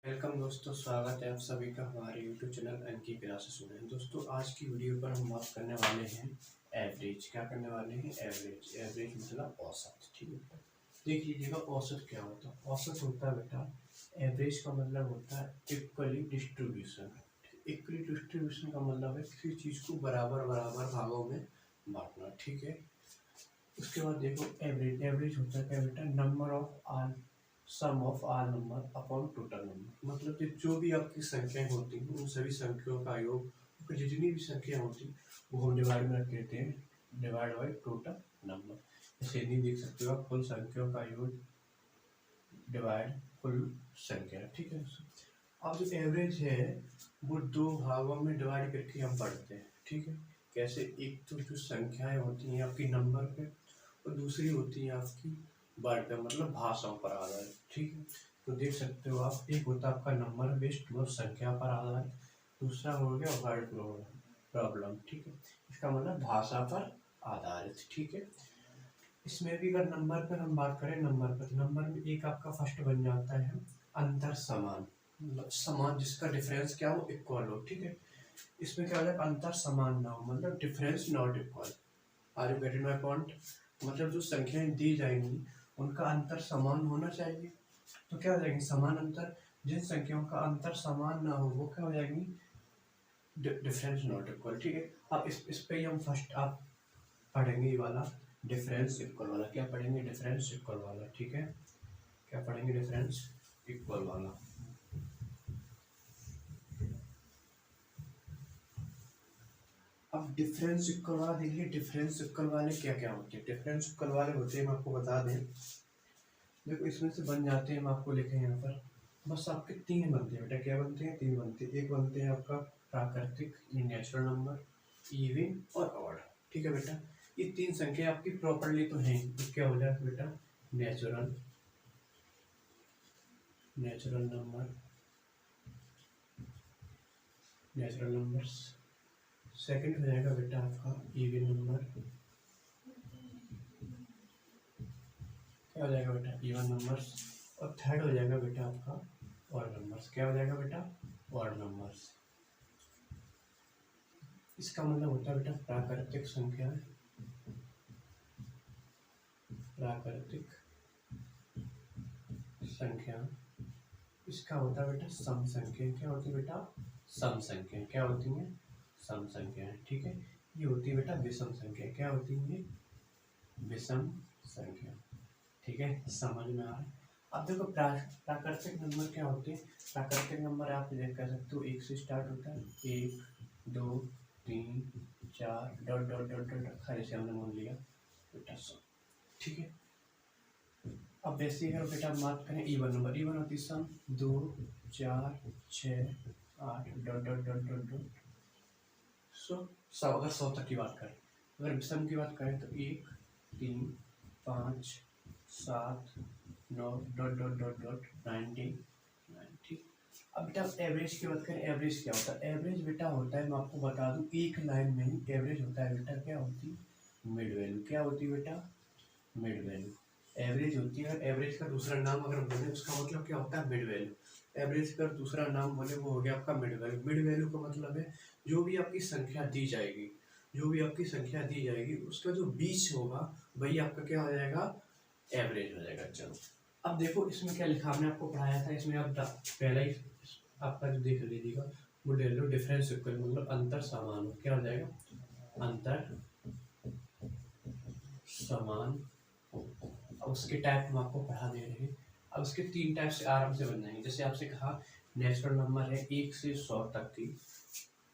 Welcome दोस्तों, स्वागत है आप सभी का हमारे यूट्यूब चैनल एन की क्लासेस में। दोस्तों आज की वीडियो पर हम बात करने वाले हैं एवरेज। क्या करने वाले हैं? एवरेज। एवरेज मतलब औसत। ठीक है बेटा, देख लीजिएगा औसत क्या होता है। औसत होता है बेटा, एवरेज का मतलब होता है इक्वली डिस्ट्रीब्यूशन। इक्वली डिस्ट्रीब्यूशन का मतलब है किसी चीज़ को बराबर बराबर भागों में बांटना। ठीक है, उसके बाद देखो एवरेज। एवरेज होता है क्या बेटा? Number of all sum of all number upon total number. मतलब कि जो भी आपकी संख्याएं होती हैं उन सभी संख्याओं का योग, जितनी भी संख्या होती वो हम डिवाइड में रख देते हैं, डिवाइड बाई टोटल नंबर। जैसे नहीं देख सकते हो आप, कुल संख्याओं का योग डिवाइड कुल संख्या। ठीक है, अब जो एवरेज है वो दो भागों में डिवाइड करके हम पढ़ते हैं। ठीक है, कैसे? एक तो जो संख्याएं होती हैं आपकी नंबर पे, और दूसरी होती है आपकी वर्ड पे, मतलब भाषाओं पर आधारित। ठीक है, तो देख सकते हो आप, एक होता है आपका नंबर बेस्ड, मतलब संख्या पर आधारित। दूसरा हो गया वर्ड प्रॉब्लम। ठीक है, इसका मतलब भाषा पर आधारित। ठीक है, इसमें भी अगर नंबर पर हम बात करें, नंबर में एक आपका फर्स्ट बन जाता है अंतर समान। मतलब समान जिसका डिफरेंस क्या हो, इक्वल हो। ठीक है, इसमें क्या हो जाएगा? अंतर समान ना हो, मतलब difference not equal. Are you getting my point? मतलब जो संख्याएं दी जाएंगी उनका अंतर समान होना चाहिए। तो क्या हो जाएगी? समान अंतर। जिन संख्याओं का अंतर समान ना हो वो क्या हो जाएगी? Difference not equal. ठीक है, अब इस पे ही हम फर्स्ट आप पढ़ेंगे ये वाला डिफरेंस इक्वल वाला। क्या पढ़ेंगे? डिफरेंस इक्वल वाला। ठीक है, क्या पढ़ेंगे? डिफरेंस इक्वल वाला। अब डिफरेंस इक्वल वाला देखिए, डिफरेंस इक्वल वाले क्या क्या होते हैं। डिफरेंस इक्वल वाले होते हैं, हम आपको बता दें, देखो इसमें से बन जाते हैं, हम आपको लिखे यहाँ पर, बस आपके तीन बनते हैं बेटा। क्या बनते हैं? तीन बनते हैं। एक बनते हैं आपका प्राकृतिक, नेचुरल नंबर, इवन और ऑड। ठीक है बेटा, ये तीन संख्या आपकी प्रॉपरली तो हैं। तो क्या हो जाएगा बेटा? Natural natural number, natural numbers. Second हो जाएगा बेटा आपका इवन नंबर। क्या हो जाएगा बेटा? Even numbers. और थर्ड हो जाएगा बेटा आपका ऑड नंबर्स। क्या हो जाएगा बेटा? Odd numbers. इसका मतलब होता है बेटा प्राकृतिक संख्या, प्राकृतिक संख्या। इसका होता है बेटा सम संख्या। क्या होती है बेटा? सम संख्या। क्या होती है? सम संख्या। ठीक है, ये होती है बेटा विषम संख्या। क्या होती है? विषम संख्या। ठीक है, समझ में आ रहा है? अब देखो प्राकृतिक नंबर क्या होते हैं। प्राकृतिक नंबर आप देख कर सकते हो, एक से स्टार्ट होता है, एक, दो, तीन, चार, डॉट डॉट डॉट डॉट, खैर से हमने मान लिया बेटा सौ। ठीक है, अब वैसे अगर बेटा हम बात करें इवन नंबर, इवन होती सम, दो, चार, छः, आठ, dot dot dot dot dot. सौ, अगर सौ तक की बात करें, अगर विषम की बात करें तो एक, तीन, पाँच, सात, नौ, डॉट डॉट डॉट डॉट, 90। अब बेटा एवरेज की बात करें, एवरेज क्या होता है? एवरेज बेटा होता है, मैं आपको बता दूं, एक लाइन में ही एवरेज होता है बेटा। क्या होती है? Mid value. क्या होती है बेटा? मिड वैल्यू एवरेज होती है। एवरेज का दूसरा नाम अगर बोले उसका मतलब क्या होता है? Mid value. एवरेज का दूसरा नाम बोले वो हो गया आपका मिड वैल्यू। मिड वैल्यू का मतलब है जो भी आपकी संख्या दी जाएगी, जो भी आपकी संख्या दी जाएगी उसका जो बीच होगा वही आपका क्या हो जाएगा? एवरेज हो जाएगा। चलो अब देखो इसमें क्या लिखा, हमने आपको पढ़ाया था, इसमें आप पहला ही आपका जो देख लीजिएगा, वो ले लो डिफरेंस इक्वल, मतलब अंतर समान। क्या हो जाएगा? अंतर समान। अब उसके टाइप हम आपको पढ़ा दे रहे हैं। अब उसके तीन टाइप से आराम से बन जाएंगे। जैसे आपसे कहा नेचुरल नंबर है, एक से 100 तक की,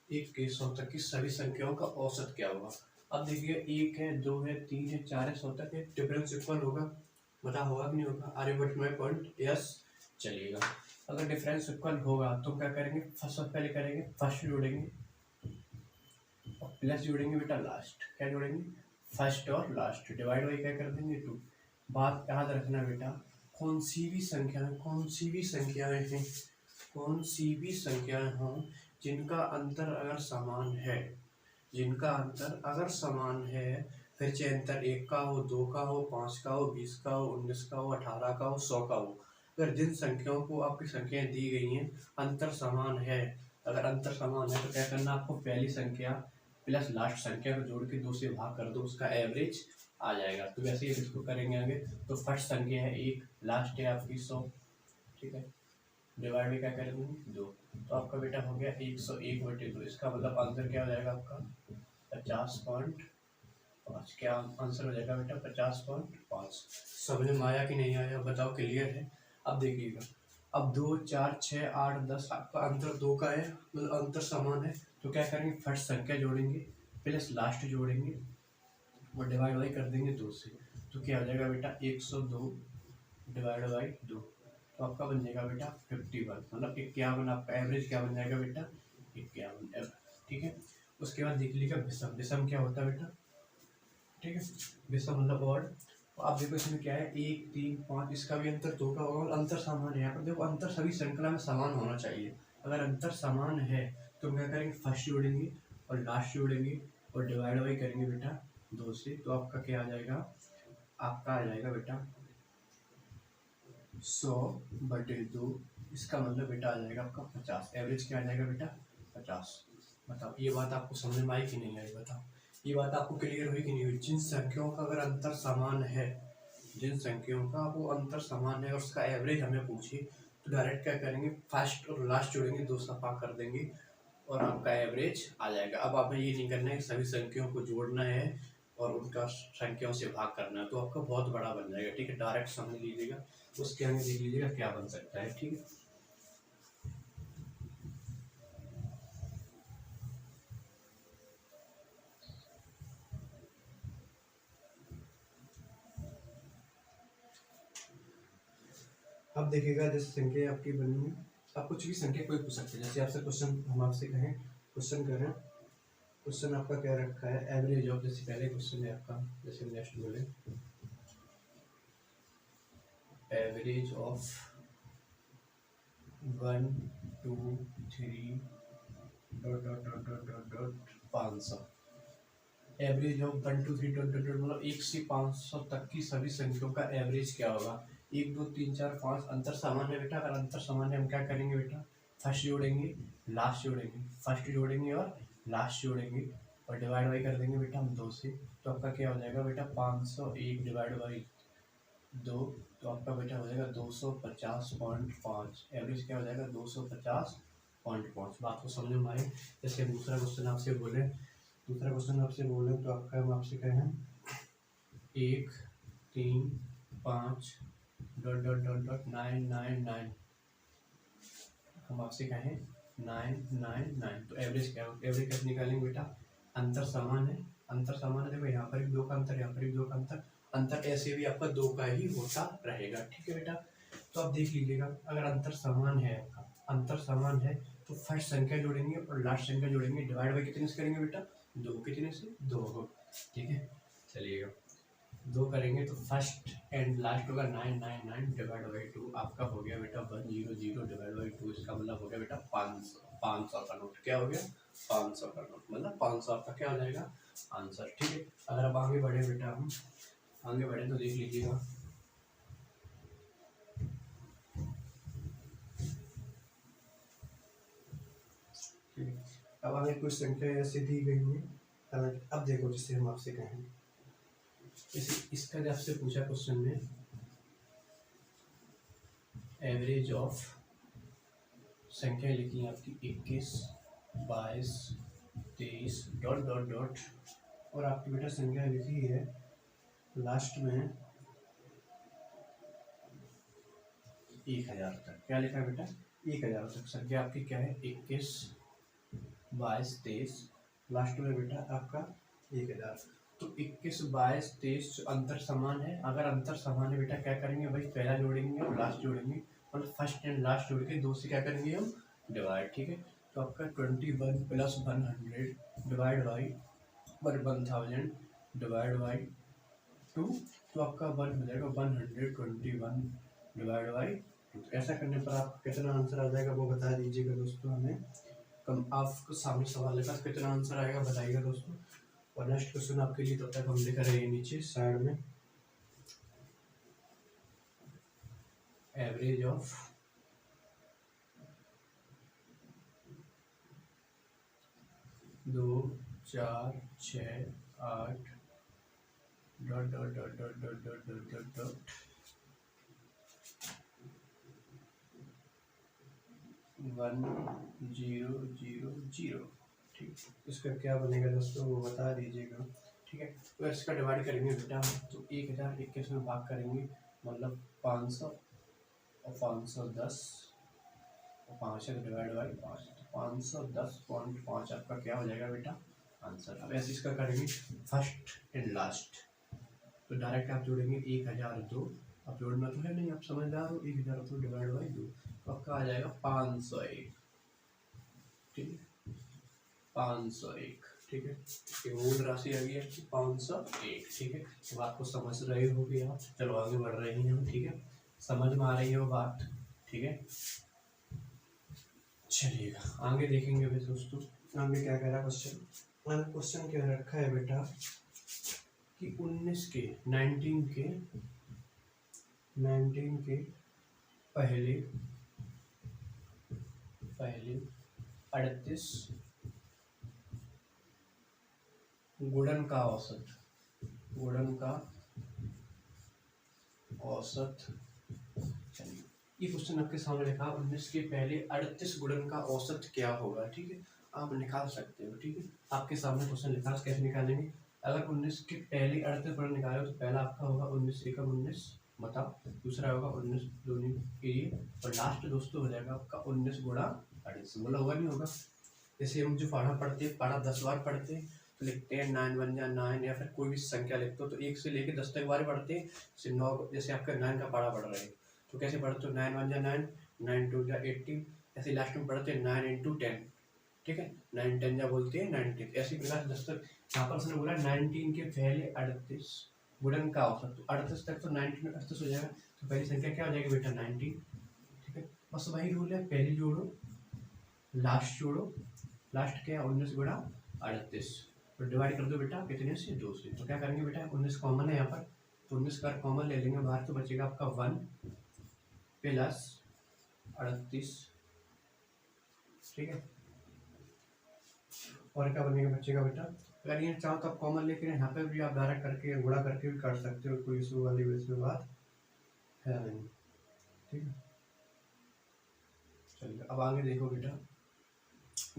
एक के 100 तक की सभी संख्याओं का औसत क्या होगा। अब देखिए एक है, दो है, तीन है, चार है, 100 तक है, डिफरेंस इक्वल होगा। बता होगा कि नहीं होगा? Are you get my point? Yes, चलिएगा। अगर डिफरेंस इक्वल होगा तो क्या करेंगे? सबसे पहले करेंगे फर्स्ट जोड़ेंगे और प्लस जोड़ेंगे बेटा लास्ट। क्या जोड़ेंगे? फर्स्ट और लास्ट। डिवाइड बाई क्या कर देंगे? 2। बात याद रखना बेटा, कौन सी भी संख्याएं हैं, कौन सी भी संख्याएं हों जिनका अंतर अगर समान है, जिनका अंतर अगर समान है, फिर चाहे अंतर 1 का हो, 2 का हो, 5 का हो, 20 का हो, 19 का हो, 18 का हो, 100 का हो, अगर जिन संख्याओं को आपकी संख्याएं दी गई हैं अंतर समान है, अगर अंतर समान है तो क्या करना आपको, पहली संख्या प्लस लास्ट संख्या को जोड़ के 2 से भाग कर दो, उसका एवरेज आ जाएगा। तो वैसे ही इसको करेंगे आगे। तो फर्स्ट संख्या है 1, लास्ट है आपकी 100, ठीक है, डिवाइड में क्या करेंगे 2, तो आपका बेटा हो गया 101/2। इसका मतलब आंसर क्या हो जाएगा आपका 50.5। क्या आंसर हो जाएगा बेटा 50.5। समझ में आया कि नहीं आया बताओ, क्लियर है? अब देखिएगा, अब 2, 4, 6, 8, 10 आपका अंतर 2 का है, मतलब अंतर समान है। तो क्या करेंगे, फर्स्ट संख्या जोड़ेंगे प्लस लास्ट जोड़ेंगे और डिवाइड बाई कर देंगे 2 से। तो क्या हो जाएगा बेटा 102 डिवाइड बाई 2, तो आपका बन जाएगा बेटा 51, मतलब 51। आपका एवरेज क्या बन जाएगा बेटा 51, ठीक है। उसके बाद देख लीजिएगा विषम। विषम क्या होता है बेटा, ठीक है, विषम मतलब और। तो आप देखो इसमें क्या है 1, 3, 5, इसका भी अंतर 2 का होगा और अंतर समान है। यहाँ पर देखो अंतर सभी श्रृंखला में समान होना चाहिए। अगर अंतर समान है तो क्या करेंगे, फर्स्ट जोड़ेंगे और लास्ट जोड़ेंगे और डिवाइड बाई करेंगे बेटा 2 से। तो आपका क्या आ जाएगा, आपका आ जाएगा बेटा 100/2। इसका मतलब बेटा आ जाएगा आपका 50। एवरेज क्या आ जाएगा बेटा 50। बताओ ये बात आपको समझ में आई कि नहीं आई, बताओ ये बात आपको क्लियर हुई कि नहीं हुई? जिन संख्याओं का अगर अंतर समान है, जिन संख्याओं का वो अंतर समान है और उसका एवरेज हमें पूछिए, तो डायरेक्ट क्या करेंगे, फर्स्ट और लास्ट जोड़ेंगे, 2 सफा कर देंगे और आपका एवरेज आ जाएगा। अब आपने ये नहीं करना है कि सभी संख्याओं को जोड़ना है और उनका संख्याओं से भाग करना है, तो आपका बहुत बड़ा बन जाएगा, ठीक है। डायरेक्ट समझ लीजिएगा, उसके आगे देख लीजिएगा क्या बन सकता है, ठीक है। अब देखिएगा जैसे संख्या आपकी बनी है, आप कुछ भी संख्या कोई पूछ सकते हैं। जैसे आपसे क्वेश्चन, हम आपसे कहें क्वेश्चन करें, क्वेश्चन आपका क्या रखा है, एवरेज ऑफ, जैसे पहले क्वेश्चन है आपका, जैसे नेक्स्ट बोले average of 1, 2, 3 dot dot dot dot dot dot 500। Average of 1, 2, 3 dot dot dot मतलब 1 से 500 तक की सभी संख्याओं का एवरेज क्या होगा। 1, 2, 3, 4, 5 अंतर समान है बेटा। अगर अंतर समान है हम क्या करेंगे बेटा, फर्स्ट जोड़ेंगे लास्ट जोड़ेंगे, फर्स्ट जोड़ेंगे और लास्ट जोड़ेंगे और डिवाइड बाई कर देंगे बेटा हम 2 से। तो आपका क्या हो जाएगा बेटा 501 डिवाइड बाई 2, तो आपका बेटा हो जाएगा 250.5। एवरेज क्या हो जाएगा 250.5। बात को समझ में आई? जैसे दूसरा क्वेश्चन आपसे बोले, दूसरा क्वेश्चन आपसे बोले तो आपका हम आपसे कहें 1, 3, 5 डॉट डॉट डॉट डॉट 999, हम आपसे कहें 999। तो एवरेज क्या हो, एवरेज कैसे निकालेंगे बेटा, अंतर समान है, अंतर समान है। देखो यहाँ पर भी 2 का अंतर, यहाँ पर भी 2 का अंतर, अंतर ऐसे भी आपका 2 का ही होता रहेगा, ठीक है बेटा। तो आप देख लीजिएगा, अगर अंतर समान है, आपका अंतर समान है तो फर्स्ट संख्या जोड़ेंगे और लास्ट संख्या जोड़ेंगे, डिवाइड बाई कितने से करेंगे बेटा 2, कितने से 2, ठीक है। चलिएगा 2 करेंगे तो फर्स्ट एंड लास्ट होगा 999 डिवाइड बाई 2, आपका हो गया बेटा 100 डिवाइड बाई 2। इसका मतलब हो गया बेटा 500 का नोट। क्या हो गया 500 का नोट, मतलब 500 आपका क्या हो जाएगा आंसर, ठीक है। अगर अब आगे बढ़े बेटा, हम आगे बढ़े तो देख लीजिएगा, ठीक है। अब आगे कुछ संख्या ऐसे दी गई है, अब देखो जिससे हम आपसे कहें, इसका जब आपसे पूछा क्वेश्चन में एवरेज ऑफ, संख्या लिखी है आपकी 21, 22, 23 डॉट डॉट डॉट, और आपकी बेटा संख्या लिखी है लास्ट में 1000 तक। क्या लिखा है बेटा 1000 तक। संख्या आपकी क्या है 21, 22, 23, लास्ट में बेटा आपका 1000। तो 21, 22, 23 अंतर समान है। अगर अंतर समान है बेटा क्या करेंगे भाई, पहला जोड़ेंगे और लास्ट जोड़ेंगे, मतलब फर्स्ट एंड लास्ट जोड़ के 2 से क्या करेंगे हम डिवाइड, ठीक है। तो आपका 21 plus 100 divide by 1000 divide by 2, तो आपका 1 हो जाएगा 121 डिवाइड बाई 2। ऐसा करने पर आपका कितना आंसर आ जाएगा वो बता दीजिएगा दोस्तों हमें। कम आपको सामने सवाल लगा कितना आंसर आएगा बताइएगा दोस्तों। और नेक्स्ट क्वेश्चन आपके लिए तब तक हम लिख रहे हैं नीचे साइड में, average of 2 4 6 8 dot dot dot dot dot dot dot dot dot 1 0 0 0। ठीक, इसका क्या बनेगा दोस्तों वो बता दीजिएगा। ठीक है, तो इसका डिवाइड करेंगे बेटा, तो 1021 में भाग करेंगे, मतलब 500 और 510 और 5 है डिवाइड बाई 5, तो 510.5 आपका क्या हो जाएगा बेटा आंसर। अब ऐसे इसका करेंगे फर्स्ट एंड लास्ट, तो डायरेक्ट आप जोड़ेंगे 1002, अब जोड़ना तो है नहीं, आप समझदार हो, 1002 डिवाइड बाई 2, तो आपका आ जाएगा 501। ठीक है, 501। ठीक है, ये मूल राशि आ गई है 501। ठीक है, तो बात को समझ रहे हो कि आप, चलो आगे बढ़ रहे हैं हम। ठीक है, समझ में आ रही है वो बात। ठीक है, चलिएगा आगे देखेंगे अभी दोस्तों, आगे क्या कह रहा है क्वेश्चन। आगे क्वेश्चन क्या रखा है बेटा कि 19 के पहले 38 गुणन का औसत। चलिए, ये क्वेश्चन आपके सामने लिखा 19 के पहले 38 गुणन का औसत क्या होगा। ठीक है, आप निकाल सकते हो। ठीक है, आपके सामने क्वेश्चन लिखा, कैसे निकालेंगे। अगर 19 के पहले 38 गुणन निकालो तो पहला आपका होगा 19 एकम 19 बता, दूसरा होगा 19 दूनी ये, और लास्ट दोस्तों हो जाएगा आपका 19 गुणा 38। बोला होगा नहीं होगा। जैसे हम जो पढ़ा पढ़ते हैं, पढ़ा 10 बार पढ़ते हैं तो लिखते हैं 9 1 जा 9, या फिर कोई भी संख्या लिखते हो तो 1 से लेके 10 तक बार पढ़ते हैं। जैसे 9, जैसे आपका 9 का पढ़ा पढ़ रहे हैं तो कैसे पढ़ते हो, 9 1 जा 9, 9 2 जा 18, ऐसे लास्ट में पढ़ते हैं 9 into 10। ठीक है, 9 10 जा बोलते हैं 19, ऐसी प्रकार 10 तक। यहाँ पर उसने बोला 19 के पहले 38 गुणन का औसत, तो 38 तक तो 19 में 38 हो जाएगा, तो पहली संख्या क्या हो जाएगी बेटा 19। ठीक है, बस वही रूल है, पहली जोड़ो लास्ट जोड़ो, लास्ट क्या 19 गुणा 38, तो डिवाइड कर दो बेटा कितने से 2 से। तो क्या करेंगे बेटा 19 कॉमन है यहाँ पर, तो 19 का कॉमन ले लेंगे बाहर, तो बचेगा आपका 1 प्लस 38। ठीक है, और क्या बनेगा बचेगा बेटा, अगर ये चाहो तो आप कॉमन लेके यहाँ पे भी आप डायरेक्ट करके गुणा करके भी कर सकते हो, कोई इशू वाली इसमें बात है नहीं। ठीक है, चलिए अब आगे देखो बेटा,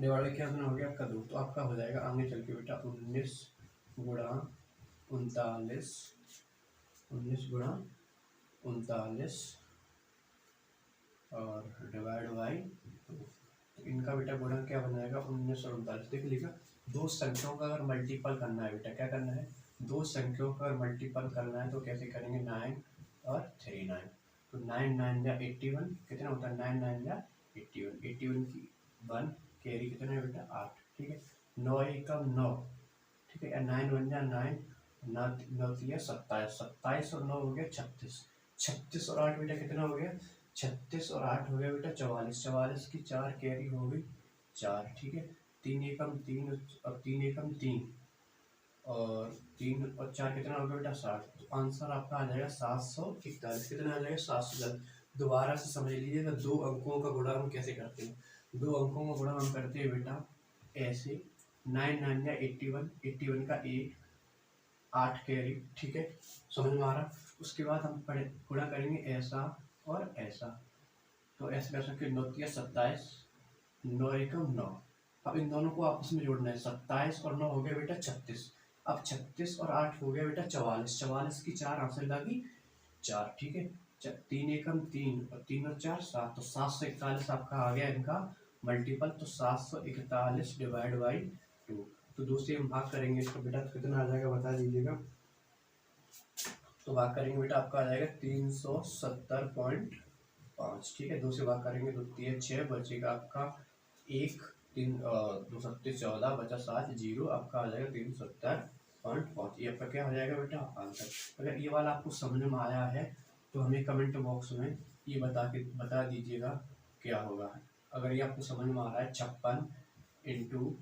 डिवाइड क्या हो गया आपका 2, तो आपका हो जाएगा आगे चल के बेटा 19 गुणा 39, 19 गुणा 39 और डिवाइड बाई 2। तो इनका बेटा गुणा क्या बन जाएगा 19 और 39। देख लीजिएगा, दो संख्याओं का अगर मल्टीपल करना है बेटा, क्या करना है, दो संख्याओं का अगर मल्टीपल करना है तो कैसे करेंगे 9 और 3 9, तो 9 9 या 81 कितना होता है, 9 9 या 81, 81 की 1 कैरी कितना है बेटा 8। ठीक है, 9 एकम 9। ठीक है, 9 1 जा 9, 9 3 27, 27 और 9 हो गया 36, 36 और 8 बेटा कितना हो गया 36 और 8 हो गया बेटा 44, 44 की 4 कैरी हो गई 4। ठीक है, 3 एकम 3 और 3 एकम 3 और 3 और 4 कितना हो गया बेटा 60, तो आंसर आपका आ जाएगा 741। कितना आ जाएगा 710। दोबारा से समझ लीजिएगा, दो अंकों का गुणा हम कैसे करते हैं, दो अंकों का गुणा हम करते हैं बेटा ऐसे, 9 9 या 81, 81 का 1 8 कैरी। ठीक है, समझ में आ रहा। उसके बाद हम गुणा करेंगे ऐसा और ऐसा, तो ऐसे कर सकते 9 3 27, 9 एकम 9। अब इन दोनों को आपस में जोड़ना है, 27 और 9 हो गया बेटा 36, अब 36 और 8 हो गया बेटा 44, 44 की 4 आंसर लगी 4। ठीक है, 3 एकम 3 और 3 और 4 7, तो 741 आपका आ गया इनका मल्टीपल, तो 741 डिवाइड बाई 2। तो 2 से हम भाग करेंगे इसको बेटा, तो कितना आ जाएगा बता दीजिएगा। तो भाग करेंगे बेटा आपका आ जाएगा 370.5। ठीक है, 2 से भाग करेंगे तो 3 6 बचेगा आपका 1, 3 2 7 14 बचा 7 0, आपका आ जाएगा 370.5। ये आपका क्या हो जाएगा बेटा आंसर। अगर ये वाला आपको समझ में आया है तो हमें कमेंट बॉक्स में ये बता दीजिएगा क्या होगा। अगर ये आपको समझ में आ रहा है 56 ×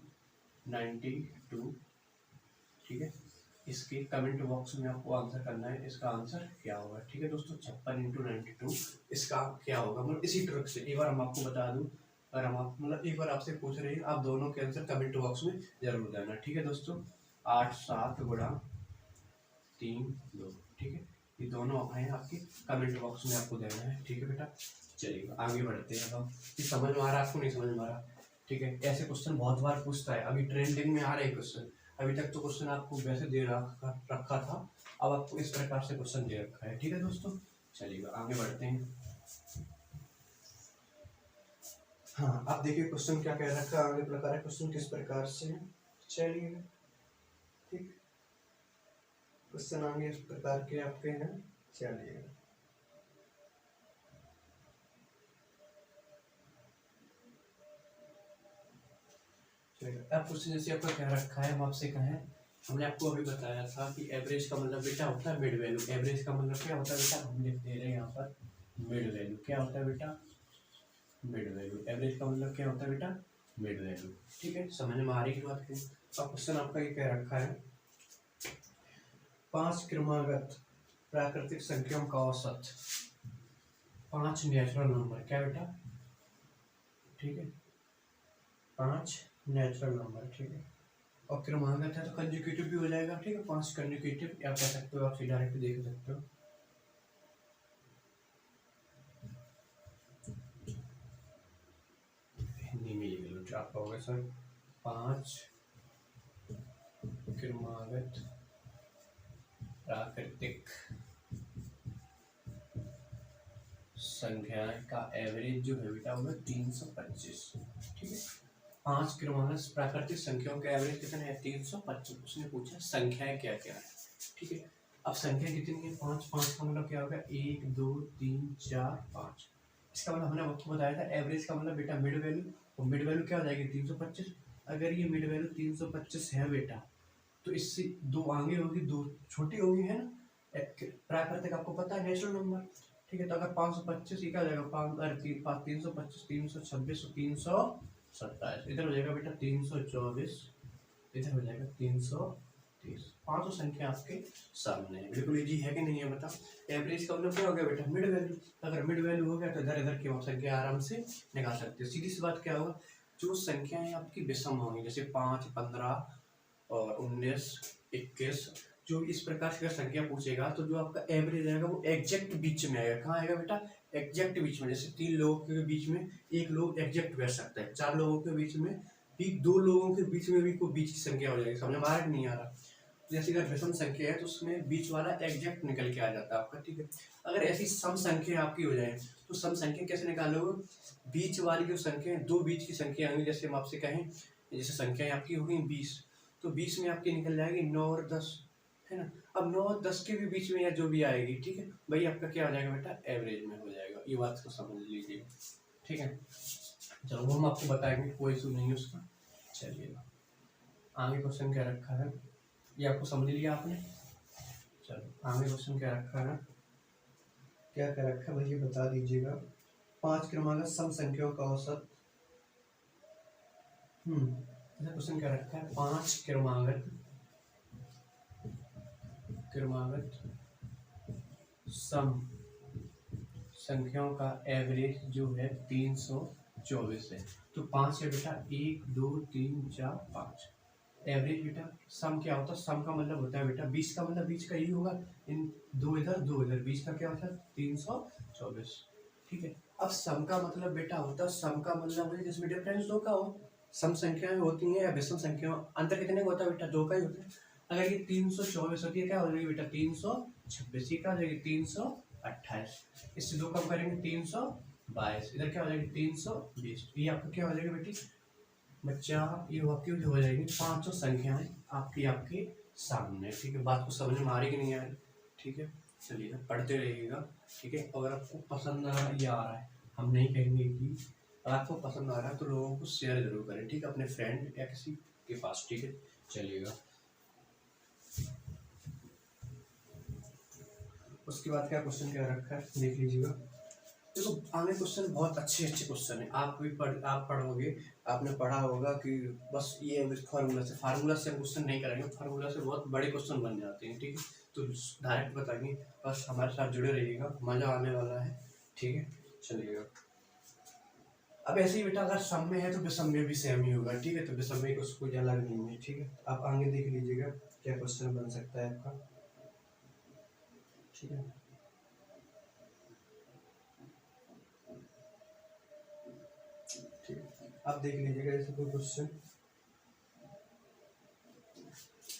92। ठीक है, इसके कमेंट बॉक्स में आपको आंसर करना है, इसका आंसर क्या होगा। ठीक है दोस्तों, 56 इंटू 92 इसका क्या होगा। मतलब इसी ट्रिक से एक बार हम आपको बता दूं, अगर हम आप मतलब एक बार आपसे पूछ रहे हैं, आप दोनों के आंसर कमेंट बॉक्स में जरूर देना। ठीक है दोस्तों, 8 7 गुणा 3 2। ठीक है, ये दोनों हैं आपके कमेंट बॉक्स में आपको देना है। ठीक है बेटा, चलिए आगे बढ़ते हैं। अब ये समझ में आ रहा है आपको, नहीं समझ में आ रहा। ठीक है, ऐसे क्वेश्चन बहुत बार पूछता है, अभी ट्रेंडिंग में आ रहे क्वेश्चन। अभी तक तो क्वेश्चन आपको वैसे दे रखा था, अब आपको इस प्रकार से क्वेश्चन दे रखा है। ठीक है दोस्तों, चलिए आगे बढ़ते हैं। हाँ, आप देखिए क्वेश्चन क्या कह रखा है, आगे प्रकार है क्वेश्चन किस प्रकार से है। चलिए ठीक, क्वेश्चन आगे इस प्रकार के आपके हैं। चलिए अब क्वेश्चन जैसे आपका कह रखा है, हम आपसे कहें, हमने आपको अभी बताया था कि एवरेज का मतलब बेटा होता है मिड वैल्यू। एवरेज का मतलब क्या होता है बेटा, हम लिख दे रहे हैं यहाँ पर मिड वैल्यू। क्या होता है बेटा, मिड वैल्यू। एवरेज का मतलब क्या होता है बेटा, मिड वैल्यू। ठीक है, समझ में आ रही की बात करें। अब क्वेश्चन आपका ये कह रखा है, 5 क्रमागत प्राकृतिक संख्याओं का औसत 5 नेचुरल नंबर। क्या बेटा, ठीक है, 5 नेचुरल नंबर। ठीक है, और क्रमागत है तो कंजुगेटिव भी हो जाएगा। ठीक है, 5 कंजुगेटिव या कह सकते हो, आप डायरेक्ट देख सकते हो। हिंदी में लिख लो, आपका होगा सर 5 क्रमागत प्राकृतिक संख्या का एवरेज जो है बेटा होगा 325। ठीक है, 5 क्रमागत प्राकृतिक संख्याओं का एवरेज कितना है, 325। उसने पूछा संख्याएं क्या क्या है। ठीक है, अब संख्या कितनी है, 5। 5 का मतलब क्या होगा, 1 2 3 4 5। इसका मतलब हमने आपको बताया था एवरेज का मतलब बेटा मिड वैल्यू, और मिड वैल्यू क्या हो जाएगी 325। अगर ये मिड वैल्यू 325 है बेटा, तो इससे दो आगे होगी, दो छोटी होगी, है ना। प्राकृतिक आपको पता है नेचुरल नंबर। ठीक है, तो अगर 525 क्या हो जाएगा, 325 326 327, इधर हो जाएगा बेटा 324, इधर हो जाएगा 330। पांचों संख्या आपके सामने है। बिल्कुल इजी है कि नहीं है बताओ। एवरेज का मतलब क्या हो गया बेटा, मिड वैल्यू। अगर मिड वैल्यू हो गया तो इधर इधर की आप संख्या आराम से निकाल सकते हो। सीधी सी बात क्या होगा, जो संख्याएं आपकी विषम होंगी, जैसे 5 15 और 19 21, जो इस प्रकार से संख्या पूछेगा तो जो आपका एवरेज आएगा वो एग्जैक्ट बीच में आएगा। कहाँ आएगा बेटा, एग्जैक्ट बीच में। जैसे 3 लोगों के बीच में एक लोग एग्जैक्ट बैठ सकता है, 4 लोगों के बीच में भी, 2 लोगों के बीच में भी कोई बीच की संख्या हो जाएगी। समझ में आ रहा नहीं आ रहा। जैसे अगर विषम संख्या है तो उसमें बीच वाला एग्जैक्ट निकल के आ जाता है आपका। ठीक है, अगर ऐसी सम संख्या आपकी हो जाए तो सम संख्या कैसे निकालोगे, बीच वाली जो संख्या है, 2 बीच की संख्या होंगी। जैसे हम आपसे कहें, जैसे संख्या आपकी होगी 20, तो 20 में आपकी निकल जाएगी 9 और 10, है ना। अब 9 और 10 के भी बीच में या जो भी आएगी, ठीक है, वही आपका क्या हो जाएगा बेटा, एवरेज में हो जाएगा। ये बात को समझ लीजिए। ठीक है, चलो वो हम आपको बताएंगे, कोई इशू नहीं है उसका। चलिए आगे क्वेश्चन क्या रखा है, ये आपको समझ लिया आपने। चलो आगे क्वेश्चन क्या रखा है, क्या क्या रखा है भाई ये बता दीजिएगा। 5 क्रमागत सम संख्याओं का औसत, क्वेश्चन क्या रखा है, 5 क्रमागत सम संख्याओं का एवरेज जो है 324 है। तो 5 है बेटा, 1 2 3 4 5 एवरेज बेटा। सम क्या होता है, सम का मतलब होता है बेटा 20 का मतलब बीच का ही होगा, इन 2 इधर 2 इधर, बीच का क्या होता है 324। ठीक है, अब सम का मतलब बेटा होता है, सम का मतलब है जिसमें डिफरेंस 2 का हो। सम संख्याएं होती हैं या विषम संख्या, अंतर कितने का होता है बेटा, 2 का ही होता है। अगर ये 324 होती है, क्या हो जाएगी बेटा 326, ये क्या हो जाएगी 328, इससे 2 कम करेंगे 322, इधर क्या हो जाएगी 320। ये आपका क्या हो जाएगा बेटी बच्चा, ये आपकी हो जाएगी 500 संख्याएं आपकी आपके सामने। ठीक है, बात को समझ में आ रही कि नहीं आ रही। ठीक है, चलिए पढ़ते रहिएगा। ठीक है, अगर आपको पसंद आ रहा है, हम नहीं कहेंगे कि अगर आपको पसंद आ रहा है तो लोगों को शेयर जरूर करें। ठीक है, अपने फ्रेंड या किसी के पास। ठीक है, चलिएगा उसके बाद क्या क्वेश्चन क्या रखा है देख लीजिएगा। देखो आगे क्वेश्चन बहुत अच्छे अच्छे क्वेश्चन है, आप पढ़ोगे, आपने पढ़ा होगा कि बस ये फार्मूला से हम क्वेश्चन नहीं करेंगे, फार्मूला से बहुत बड़े क्वेश्चन बन जाते हैं, ठीक है। तो डायरेक्ट बताएंगे, बस हमारे साथ जुड़े रहिएगा, मजा आने वाला है, ठीक है। चलिएगा, अब ऐसे ही बेटा अगर सम में है तो विषम में भी सेम ही होगा, ठीक है। तो विषम में कुछ कोई अलग नहीं है, ठीक है। आप आगे देख लीजिएगा क्या क्वेश्चन बन सकता है आपका, ठीक है। ठीक है, आप देख लीजिएगा जैसे कोई क्वेश्चन,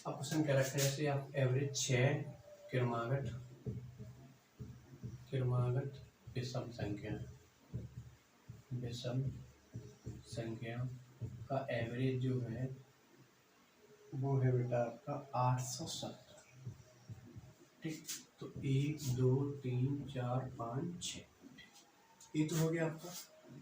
अब क्वेश्चन क्या रखा है, जैसे आप एवरेज 6 क्रमागत विषम संख्या का एवरेज जो है वो है बेटा आपका 870, ठीक। तो 1 2 3 4 5 6, ये तो हो गया आपका।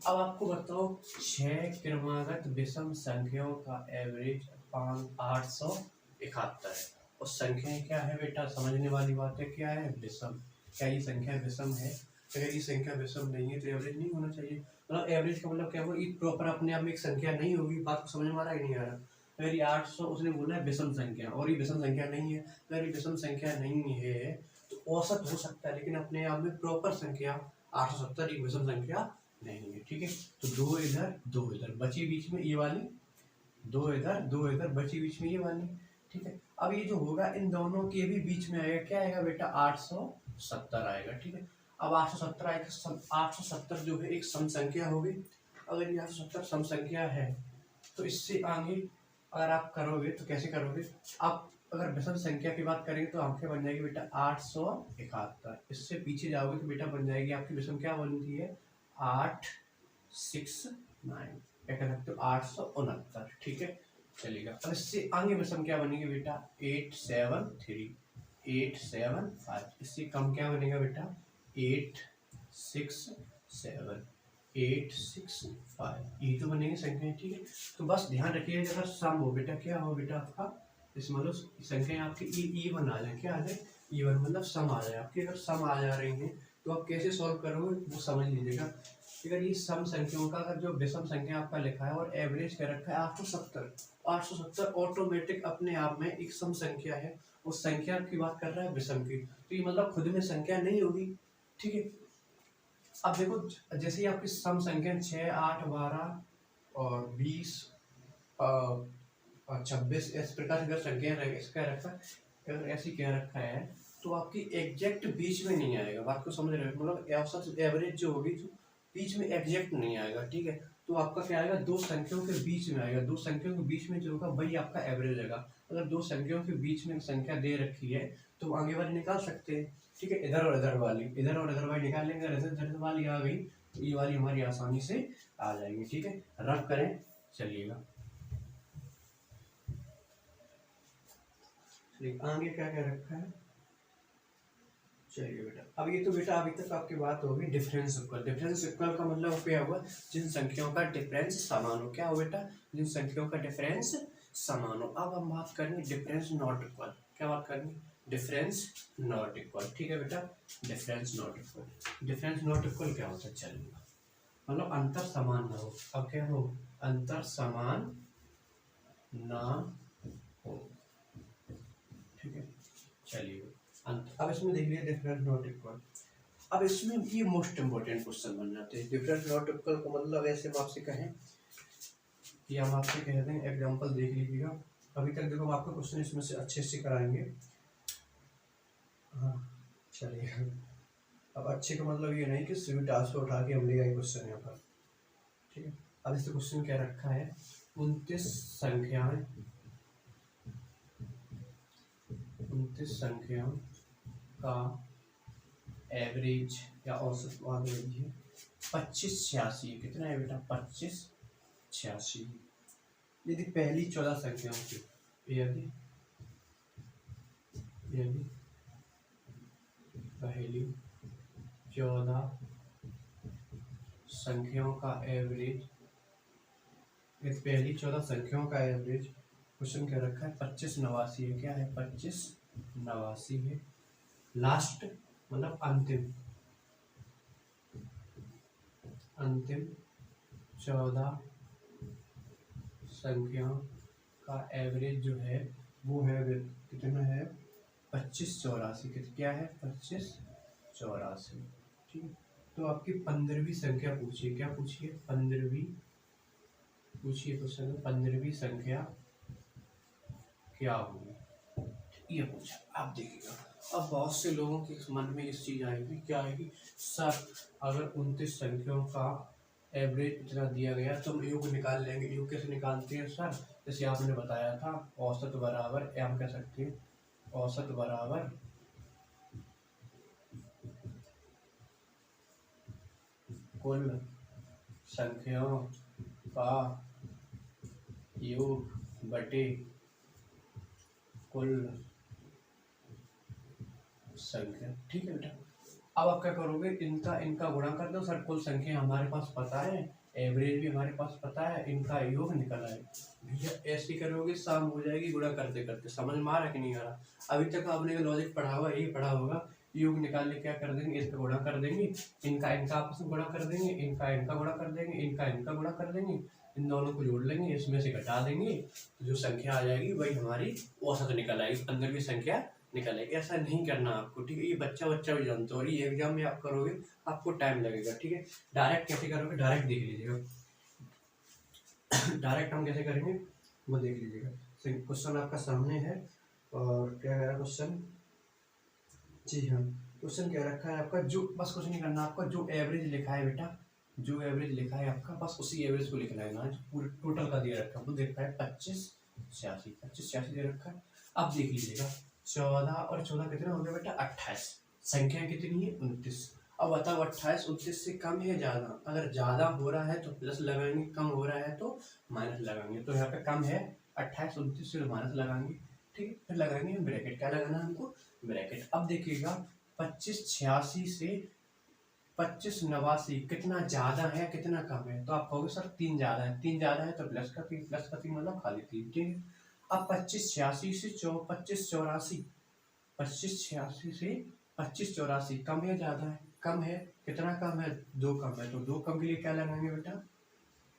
अब आपको बताओ 6 क्रमागत विषम संख्याओं का एवरेज 871 है, और संख्याएं क्या है बेटा, समझने वाली बात है, क्या है, विषम। क्या ये संख्या विषम है? अगर ये संख्या विषम नहीं है तो एवरेज नहीं होना चाहिए। मतलब एवरेज का मतलब क्या हुआ, ये प्रॉपर अपने आप में एक संख्या नहीं होगी। बात को समझ में आ रहा है नहीं आ रहा? अगर ये 800 उसने बोला है विषम संख्या, और ये विषम संख्या नहीं है, अगर ये विषम संख्या नहीं है तो औसत हो सकता है, लेकिन अपने आप में प्रॉपर संख्या 870 एक विषम संख्या नहीं है, ठीक है। तो 2 इधर 2 इधर बची बीच में ये वाली, 2 इधर 2 इधर बची बीच में ये वाली, ठीक है। अब ये जो होगा इन दोनों के भी बीच में आएगा, क्या आएगा बेटा, 870 आएगा, ठीक है। अब 870 आएगा, 870 जो है एक सम संख्या होगी। अगर ये 870 सम संख्या है तो इससे आगे अगर आप करोगे तो कैसे करोगे, आप अगर विषम संख्या की बात करेंगे तो आपके बन जाएगी बेटा 871। इससे पीछे जाओगे तो बेटा बन जाएगी आपकी विषम क्या बनती है, 869, क्या कह सकते हो, 869, ठीक है। चलेगा, अब इससे आगे विषम क्या बनेगी बेटा, 873, 875, इससे कम क्या बनेगा बेटा, 867, 865, ये तो बनेंगे संख्या, ठीक है। तो बस ध्यान रखिएगा अगर सम हो बेटा, क्या हो बेटा आपका, इस मतलब संख्या आपकी इवन आ जाए, क्या आ जाए, इवन मतलब सम आ जाए आपकी। अगर सम आ जा रही है तो आप कैसे सॉल्व करोगे वो समझ लीजिएगा। अगर ये सम संख्याओं का अगर जो विषम संख्या आपका लिखा है और एवरेज क्या रखा है 870 ऑटोमेटिक अपने आप में एक सम संख्या है, उस संख्या की बात कर रहा है विषम की, तो ये मतलब खुद में संख्या नहीं होगी, ठीक है। अब देखो जैसे ही आपकी सम संख्या 6 8 12 और 20 और 26 इस प्रकार की संख्या इसका रखा, अगर ऐसी क्या रखा है तो आपकी एग्जैक्ट बीच में नहीं आएगा। बात को समझ रहे हो, मतलब औसत एवरेज जो होगी तो बीच में एग्जैक्ट नहीं आएगा, ठीक है। तो आपका क्या आएगा, दो संख्याओं के बीच में आएगा, दो संख्याओं के बीच में जो होगा वही आपका एवरेज आएगा। अगर दो संख्याओं के बीच में संख्या दे रखी है तो आगे वाली निकाल सकते हैं, ठीक है। इधर और इधर वाली, इधर और इधर वाली निकाल लेंगे, इधर वाली आ गई तो ये वाली हमारी आसानी से आ जाएगी, ठीक है। रब करें, चलिएगा आगे क्या क्या रखा है, चलिए बेटा। अब ये तो बेटा अभी तक आपकी बात होगी डिफरेंस इक्वल। डिफरेंस इक्वल का मतलब क्या हुआ, जिन संख्याओं का डिफरेंस समान हो, क्या हो बेटा, जिन संख्याओं का डिफरेंस समान हो। अब हम बात करेंगे डिफरेंस नॉट इक्वल, क्या बात करेंगे, डिफरेंस नॉट इक्वल, ठीक है बेटा। Difference not equal, difference not equal क्या होता है, चलिए मतलब अंतर समान ना हो। अब क्या हो, अंतर समान ना हो, ठीक है। चलिए अब इसमें देख लिया डिफरेंस नॉट इक्वल। अब इसमें ये मोस्ट इंपोर्टेंट क्वेश्चन बन जाते हैं। डिफरेंस नॉट इक्वल का मतलब ऐसे हम आपसे कहें कि हम आपसे कह दें, एग्जांपल देख लीजिएगा। अभी तक देखो आपको क्वेश्चन इसमें से अच्छे से कराएंगे, हाँ चलिए। अब अच्छे का मतलब ये नहीं कि सिविल टास्क को उठा के हम ले गए क्वेश्चन यहाँ पर, ठीक है। अब इस क्वेश्चन क्या रखा है, 29 संख्याओं का एवरेज या औसत मान लीजिए 2586, कितना है बेटा, 2586। यदि पहली 14 संख्याओं की, यदि पहली 14 संख्याओं का एवरेज, यदि पहली 14 संख्याओं का एवरेज, क्वेश्चन क्या रखा है, 2589 है, क्या है, 2589 है। लास्ट मतलब अंतिम, अंतिम 14 संख्याओं का एवरेज जो है वो है कितना है 2584। क्या है 2584। ठीक है। तो आपकी 15वीं संख्या पूछिए, क्या पूछिए 15वीं पूछिए क्वेश्चन में 15वीं संख्या क्या होगी, ये पूछा। आप देखिएगा अब बहुत से लोगों के मन में इस चीज आएगी, क्या आएगी सर अगर 29 संख्याओं का एवरेज इतना दिया गया तो हम योग निकाल लेंगे। योग कैसे निकालते हैं सर, जैसे आपने बताया था औसत बराबर, या हम कह सकते हैं औसत बराबर कुल संख्याओं का योग बटे कुल संख्या। ठीक है बेटा, अब आप क्या करोगे, इनका इनका गुणा कर दो सर, कुल संख्या हमारे पास पता है, एवरेज भी हमारे पास पता है, इनका योग निकल आए। भैया ऐसे करोगे शाम हो जाएगी गुणा करते करते। समझ में आ रहा कि नहीं आ रहा? अभी तक आपने लॉजिक पढ़ा हुआ, यही पढ़ा होगा। योग निकालने क्या कर देंगे, इसका गुणा कर देंगे, इनका इनका आपस में गुणा कर देंगे, इनका इनका गुणा कर देंगे, इनका इनका गुणा कर देंगे, इन दोनों को जोड़ लेंगे, इसमें से घटा देंगे, तो जो संख्या आ जाएगी वही हमारी औसत निकल आएगी, 15वीं संख्या निकलेगी। ऐसा नहीं करना आपको, ठीक है? ये बच्चा भी जानते हो, और ये एग्जाम में आप करोगे आपको टाइम लगेगा। ठीक है, डायरेक्ट कैसे करोगे, डायरेक्ट देख लीजिएगा। डायरेक्ट हम कैसे करेंगे वो देख लीजिएगा। क्वेश्चन आपका सामने है, और क्या कह रहा है क्वेश्चन, जी हाँ क्वेश्चन क्या रखा है आपका, जो बस कुछ नहीं करना आपका, जो एवरेज लिखा है बेटा, जो एवरेज लिखा है आपका बस उसी एवरेज को लिखना है ना, जो पूरे टोटल का दिया रखा है वो देखा है 2586 दे रखा है। अब देख लीजिएगा 14 और 14 कितना हो गया बेटा 28, संख्या कितनी है 29। अब बताओ 28 29 से कम है ज्यादा, अगर ज्यादा हो रहा है तो प्लस लगाएंगे, कम हो रहा है तो माइनस लगाएंगे। तो यहाँ पे कम है 28 29 से माइनस लगाएंगे। ठीक है, फिर लगाएंगे ब्रैकेट, क्या लगाना है हमको ब्रैकेट। अब देखिएगा 2586 से 2589 कितना ज्यादा है कितना कम है, तो आप कहोगे सर 3 ज्यादा है, 3 ज्यादा है तो प्लस का 3, प्लस का 3 मतलब खाली 3। ठीक है, अब 2586 से 2584, 2586 से 2584 कम है ज्यादा है, कम है, कितना कम है 2 कम है, तो 2 कम के लिए क्या लगाएंगे बेटा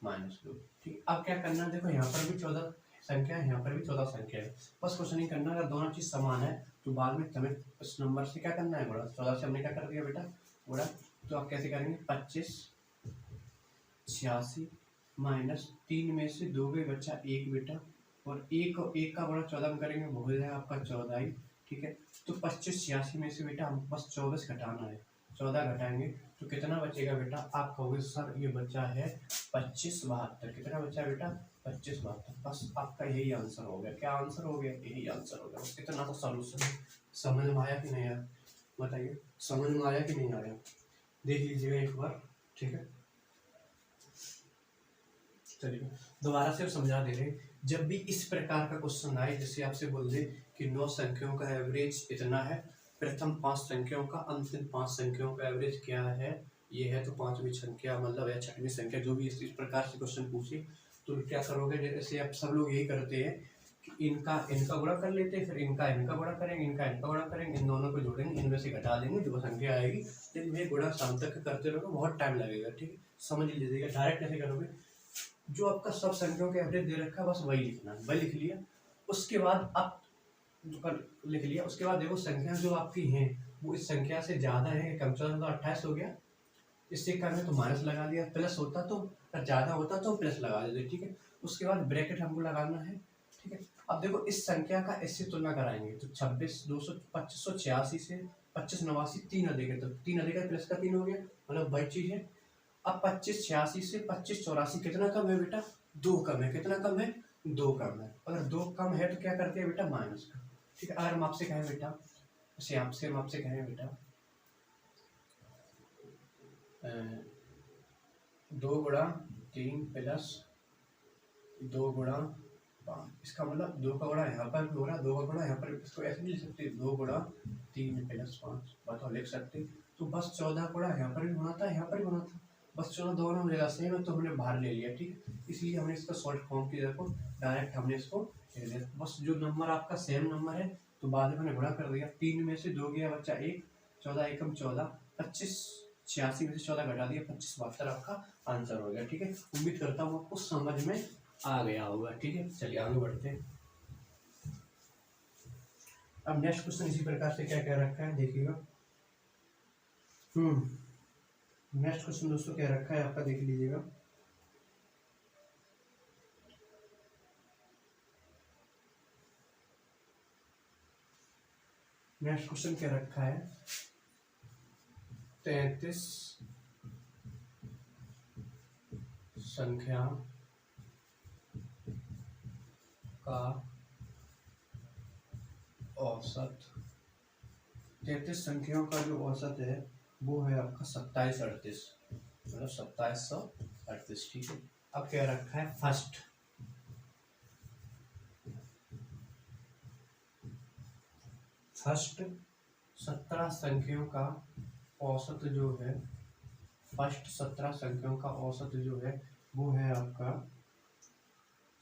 -2। ठीक, अब क्या करना है, देखो यहाँ पर भी 14 संख्या है, यहाँ पर भी 14 संख्या है, बस कुछ नहीं करना। अगर दोनों चीज समान है तो बाद में हमें उस नंबर से क्या करना है गुणा। 14 से हमने क्या कर दिया बेटा गुणा, तो आप कैसे करेंगे 2586 -3 में से 2 गए बच्चा 1 बेटा, और 1 का गुणा 14 में करेंगे वो हो जाएगा आपका 14। ठीक है, तो 2586 में से बेटा हमको बस 24 घटाना है, 14 घटाएंगे तो कितना बचेगा बेटा, आप कहोगे सर ये बच्चा है 2572। कितना बचा बेटा 2572। बस आपका यही आंसर हो गया। क्या आंसर हो गया, यही आंसर हो गया। इतना तो सॉल्यूशन है। समझ में आया कि नहीं आया बताइए, समझ में आया कि नहीं आया, देख लीजिएगा एक बार। ठीक है, चलिए दोबारा से समझा दे रहे, जब भी इस प्रकार का क्वेश्चन आए, जैसे आपसे बोल दे कि 9 संख्याओं का एवरेज इतना है, प्रथम 5 संख्याओं का, अंतिम 5 संख्याओं का एवरेज क्या है ये है, तो 5वीं संख्या मतलब या 6वीं संख्या, जो भी इस प्रकार से क्वेश्चन पूछे तो क्या करोगे, जैसे आप सब लोग यही करते हैं कि इनका इनका गुणा कर लेते हैं, फिर इनका इनका गुणा करेंगे, इनका इनका गुणा करेंगे, इन दोनों को जोड़ेंगे, इनमें से घटा देंगे, जो संख्या आएगी। लेकिन ये गुणा शाम तक करते रहोगे, बहुत टाइम लगेगा। ठीक है, समझ लीजिएगा। डायरेक्ट कैसे करोगे, जो आपका सब संख्याओं के एवरेज दे रखा है बस वही लिखना है, वही लिख लिया। उसके बाद आप लिख लिया, उसके बाद देखो संख्या जो आपकी हैं वो इस संख्या से ज्यादा है कम, 14 तो 28 हो गया, इससे कम है तो माइनस लगा दिया, प्लस होता तो ज्यादा होता तो प्लस लगा देते। ठीक है, उसके बाद ब्रैकेट हमको लगाना है। ठीक है, अब देखो इस संख्या का इससे तुलना कराएंगे तो 2586 से 2589 3 अधिक है, तो 3 अधिक है प्लस का 3 हो गया, मतलब वही चीज है। अब 2586 से 2584 कितना कम है बेटा 2 कम है, कितना कम है 2 कम है। अगर 2 कम है तो क्या करते हैं बेटा माइनस का। ठीक है, अगर हम आपसे कहें बेटा, जैसे हम आपसे कहें बेटा 2 गुणा 3 प्लस 2 गुणा 5, इसका मतलब 2 का गुणा यहाँ पर भी हो रहा है, 2 का गुणा यहाँ पर, इसको ऐसे नहीं लिख सकते 2 गुणा 3 प्लस 5, बताओ लिख सकते। तो बस 14 गुणा यहाँ पर भी होना था, यहाँ पर भी होना था, बस 14 दोनों जगह सेम है तो हमने बाहर ले लिया। ठीक है, इसलिए हमने इसका शॉर्ट फॉर्म किया, देखो डायरेक्ट हमने इसको ले लिया। बस जो नंबर आपका सेम नंबर है तो बाद में हमने गुणा कर दिया, 3 में से 2 गया बच्चा 1, 14 एकम 14, 86 में से 14 घटा दिया 25, 72 आपका आंसर हो गया। ठीक है, उम्मीद करता हूँ आपको समझ में आ गया होगा। ठीक है, चलिए आगे बढ़ते हैं। अब नेक्स्ट क्वेश्चन इसी प्रकार से क्या कह रखा है देखिएगा। नेक्स्ट क्वेश्चन दोस्तों क्या रखा है आपका, देख लीजिएगा। नेक्स्ट क्वेश्चन क्या रखा है, 33 संख्या का औसत, 33 संख्याओं का जो औसत है वो है आपका 2738, मतलब 2738। ठीक है, अब क्या रखा है, फर्स्ट 17 संख्याओं का औसत जो है, फर्स्ट 17 संख्याओं का औसत जो है वो है आपका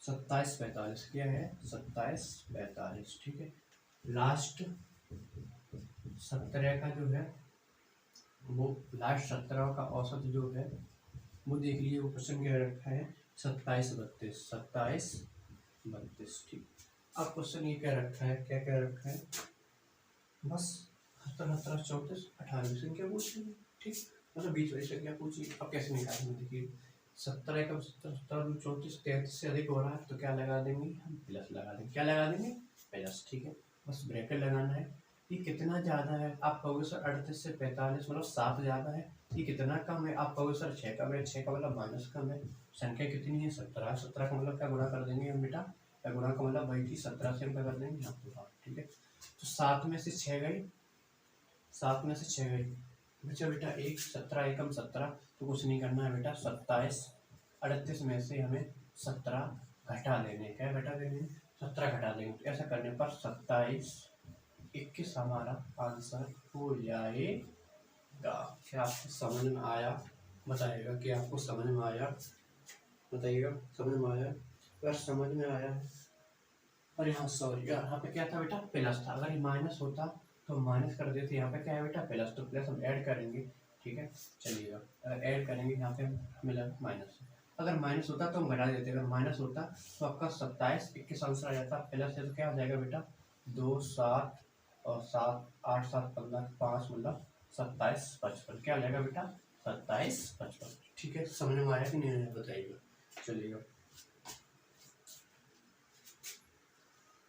2745। क्या है, 2745। ठीक है, लास्ट 17 का जो है वो, लास्ट 17 का औसत जो है वो देख लीजिए, वो क्वेश्चन क्या रखा है, 2732, 2732। ठीक, अब क्वेश्चन ये क्या रखा है, क्या क्या रखा है, बस 17, 17, 34, 18 संख्या पूछी। ठीक, मतलब 20 वाली संख्या पूछी। अब कैसे निकालेंगे, देखिए 17 का 17, 17, 34, 33 से अधिक हो रहा है तो क्या लगा देंगे, हम प्लस लगा देंगे। क्या लगा देंगे, प्लस। ठीक है, बस ब्रैकेट लगाना है। ये कितना ज़्यादा है, आप कहोगे सर 38 से 45 मतलब 7 ज़्यादा है। ये कितना कम है, आप कहोगे सर 6 कम है। 6 का मतलब माइनस कम है। संख्या कितनी है, 17। 17 का मतलब क्या गुणा कर देंगे हम बेटा, क्या गुणा का मतलब वही थी, 17 से हम क्या कर देंगे यहाँ पे। ठीक है, तो 7 में से 6 गई, 7 में से 6 गई, बचा बेटा 1। 17 एकम 17, तो कुछ नहीं करना है बेटा, 27 38 में से हमें 17 घटा देने। क्या घटा देने, 17 घटा देंगे। तो ऐसा करने पर 27 21 हमारा आंसर हो जाएगा। क्या आपको समझ में आया, बताइएगा कि आपको समझ में आया, बताइएगा समझ में आया। अगर समझ में आया, और यहाँ सॉरी यहाँ पे क्या था बेटा, प्लस था। अगर ये माइनस होता तो माइनस कर देते, यहाँ पे क्या है बेटा, प्लस, तो प्लस हम ऐड करेंगे। ठीक है, चलिएगा, अगर ऐड करेंगे यहाँ पे मिला माइनस, अगर माइनस होता तो हम घटा देते। अगर माइनस होता तो आपका 27 21 आंसर आ जाता। प्लस है तो क्या हो जाएगा बेटा, 2 7 और 7 8 7 15 5 मतलब 27 55। क्या आ जाएगा बेटा, 27 55। ठीक है, समझ में आया कि नहीं आया, बताइएगा। चलिएगा,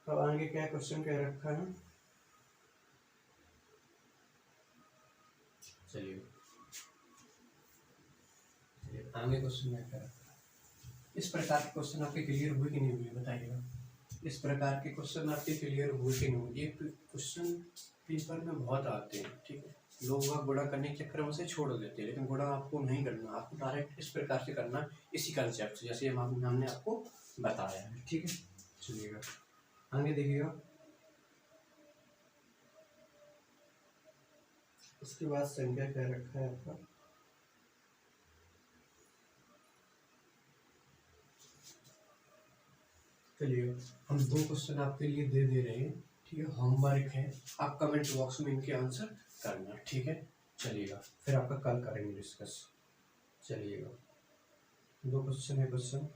तो आगे क्या क्वेश्चन क्या रखा है, चलिए आगे क्वेश्चन क्या रखा है। इस प्रकार के क्वेश्चन आपके क्लियर हुए कि नहीं हुए, बताइएगा। इस प्रकार के क्वेश्चन आपके क्लियर हुए कि नहीं हुए। ये क्वेश्चन पेपर में बहुत आते हैं। ठीक है, लोग वह गुणा करने के चक्कर में से छोड़ देते हैं, लेकिन गुणा आपको नहीं करना, आपको डायरेक्ट इस प्रकार से करना, इसी कंसेप्ट से, जैसे हमने आपको बताया है। ठीक है, चलिएगा आगे देखिएगा। उसके बाद संख्या क्या रखा है आपका, चलिए हम 2 क्वेश्चन आपके लिए दे रहे हैं। ठीक है, होमवर्क है, आप कमेंट बॉक्स में इनके आंसर करना। ठीक है, चलिएगा, फिर आपका कल करेंगे डिस्कस। चलिएगा, 2 क्वेश्चन है। क्वेश्चन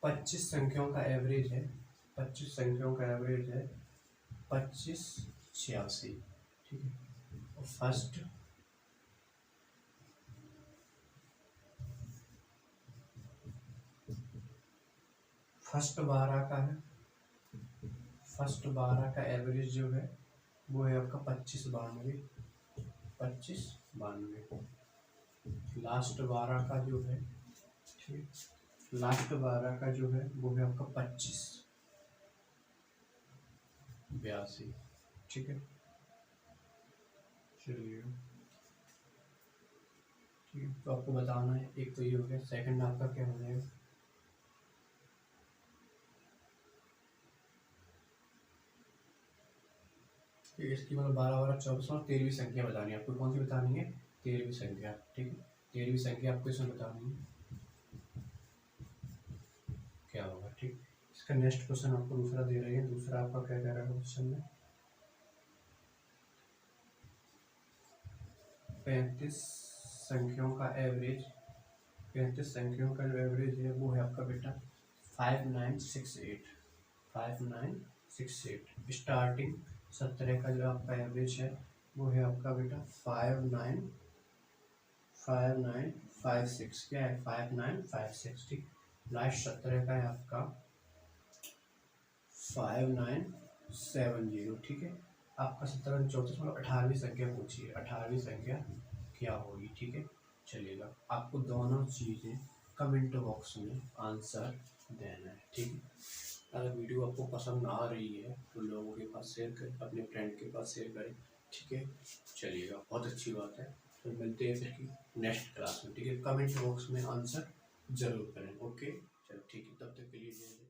25 संख्याओं का एवरेज है, 25 संख्याओं का एवरेज है 25 86। ठीक है, और फर्स्ट 12 का है, फर्स्ट 12 का एवरेज जो है वो है आपका 25 92, 25 92। लास्ट 12 का जो है, ठीक, लास्ट 12 का जो है वो है आपका 25 82। ठीक है, चलिए ठीक है, तो आपको बताना है। एक तो ये हो गया, सेकंड आपका क्या हो जाएगा, इसकी मतलब 12 12 24 और 13वीं संख्या बतानी है आपको। कौन सी बतानी है, 13वीं संख्या। ठीक है, 13वीं संख्या आपको इसमें बतानी है क्या होगा। ठीक, इसका नेक्स्ट क्वेश्चन आपको दूसरा दे रहे हैं। दूसरा आपका क्या कह रहा है क्वेश्चन में, 35 संख्याओं का एवरेज, 35 संख्याओं का जो एवरेज है वो है आपका बेटा 5968, 5968। स्टार्टिंग 17 का जो आपका एवरेज है वो है आपका बेटा 5956, क्या है 5956, ठीक। लास्ट 17 का है आपका 5970, ठीक है। आपका 17 34 मतलब 18वीं संख्या पूछिए, 18वीं संख्या क्या होगी, ठीक है। चलिएगा, आपको दोनों चीज़ें कमेंट बॉक्स में आंसर देना है, ठीक है। अगर वीडियो आपको पसंद आ रही है तो लोगों के पास शेयर करें, अपने फ्रेंड के पास शेयर करें, ठीक है। चलिएगा, बहुत अच्छी बात है। तो मिलते हैं फिर की नेक्स्ट क्लास में, ठीक है। कमेंट बॉक्स में आंसर जरूर करें, ओके। चलो ठीक है, तब तक के लिए जय हिंद।